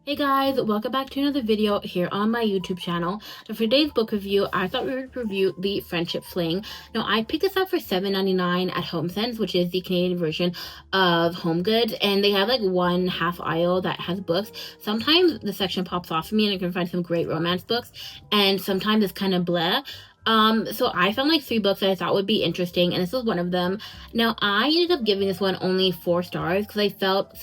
Hey guys, welcome back to another video here on my YouTube channel. So for today's book review, I thought we would review The Friendship Fling. Now, I picked this up for $7.99 at HomeSense, which is the Canadian version of Home Goods, and they have like one half aisle that has books. Sometimes the section pops off for me and I can find some great romance books, and sometimes it's kind of bleh. So I found like 3 books that I thought would be interesting, and this was one of them. Now, I ended up giving this one only 4 stars because I felt,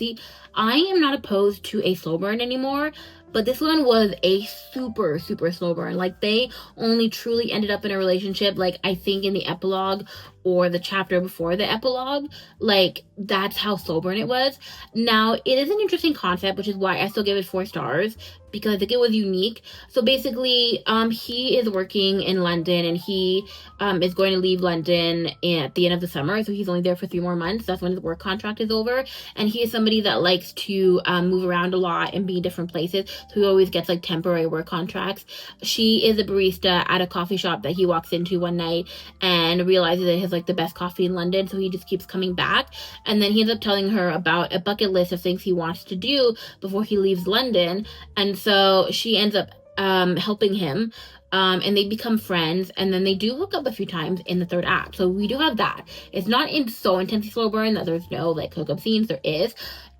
I am not opposed to a slow burn anymore, but this one was a super slow burn. Like, they only truly ended up in a relationship, like, I think in the epilogue or the chapter before the epilogue. Like, that's how slow burn it was. Now, it is an interesting concept, which is why I still give it 4 stars, because I think it was unique. So basically, he is working in London, and he is going to leave London at the end of the summer. So he's only there for 3 more months. That's when his work contract is over. And he is somebody that likes to move around a lot and be in different places. So he always gets like temporary work contracts. She is a barista at a coffee shop that he walks into one night and realizes it has like the best coffee in London. So he just keeps coming back. And then he ends up telling her about a bucket list of things he wants to do before he leaves London. And so she ends up helping him, and they become friends, and then they do hook up a few times in the 3rd act. So we do have that. It's not so intensely slow burn that there's no like hookup scenes. There is.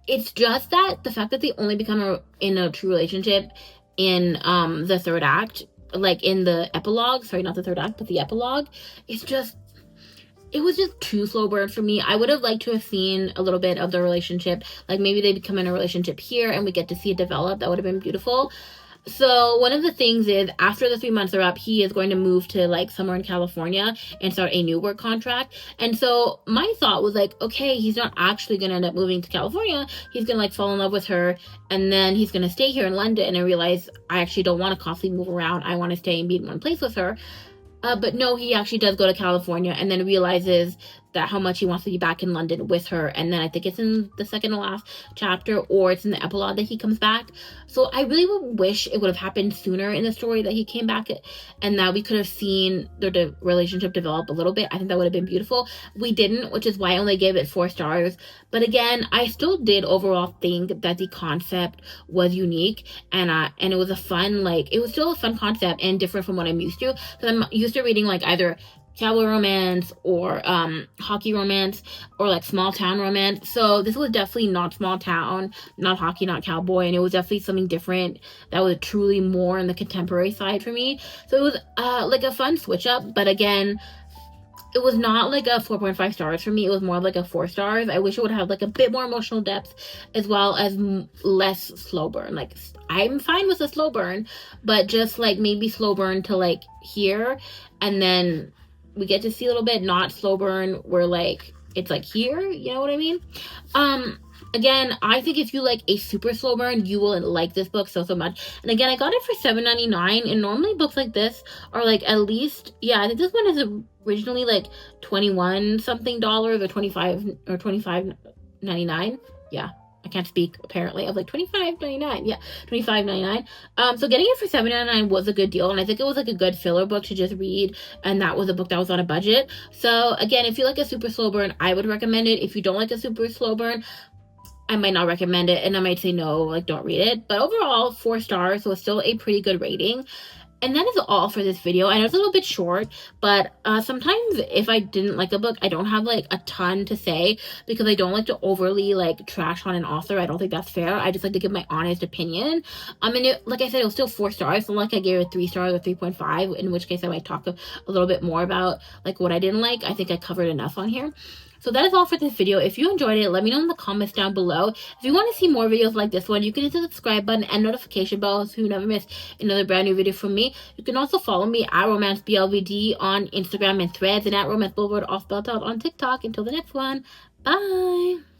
It's just that the fact that they only become in a true relationship in the 3rd act, like in the epilogue. Sorry, not the 3rd act, but the epilogue. It was just too slow burn for me. I would have liked to have seen a little bit of the relationship. Like, maybe they become in a relationship here and we get to see it develop. That would have been beautiful. So one of the things is, after the 3 months are up, he is going to move to like somewhere in California and start a new work contract. And so my thought was like, okay, he's not actually going to end up moving to California. He's going to like fall in love with her, and then he's going to stay here in London and realize, I actually don't want to constantly move around. I want to stay and be in one place with her. But no, he actually does go to California and then realizes that how much he wants to be back in London with her. And then I think it's in the 2nd to last chapter, or it's in the epilogue, that he comes back. So I really would wish it would have happened sooner in the story, that he came back and that we could have seen the relationship develop a little bit. I think that would have been beautiful. We didn't, which is why I only gave it 4 stars. But again, I still did overall think that the concept was unique, and it was a fun, like, it was still a fun concept and different from what I'm used to. Because I'm used to reading like either cowboy romance or hockey romance, or like small town romance. So this was definitely not small town, not hockey, not cowboy, and it was definitely something different that was truly more on the contemporary side for me. So it was like a fun switch up. But again, it was not like a 4.5 stars for me. It was more like a 4 stars. I wish it would have like a bit more emotional depth, as well as less slow burn. Like, I'm fine with a slow burn, but just like maybe slow burn to like here, and then we get to see a little bit, not slow burn where like it's like here, you know what I mean? Again, I think if you like a super slow burn, you will like this book so much. And again, I got it for $7.99, and normally books like this are like at least, yeah, I think this one is originally like 21 something dollars, or 25 or 25.99. Yeah, I can't speak apparently. I was like $25.99. Yeah, $25.99. So getting it for $7.99 was a good deal, and I think it was like a good filler book to just read, and that was a book that was on a budget. So again, if you like a super slow burn, I would recommend it. If you don't like a super slow burn, I might not recommend it, and I might say no, like, don't read it. But overall, 4 stars, so it's still a pretty good rating. And that is all for this video. I know it's a little bit short, but sometimes if I didn't like a book, I don't have like a ton to say, because I don't like to overly like trash on an author. I don't think that's fair. I just like to give my honest opinion. And like I said, it was still 4 stars. So like I gave it 3 stars or 3.5, in which case I might talk a little bit more about like what I didn't like. I think I covered enough on here. So that is all for this video. If you enjoyed it, let me know in the comments down below. If you want to see more videos like this one, you can hit the subscribe button and notification bell so you never miss another brand new video from me. You can also follow me at RomanceBLVD on Instagram and Threads, and at Romance Boulevard all spelled out on TikTok. Until the next one, bye!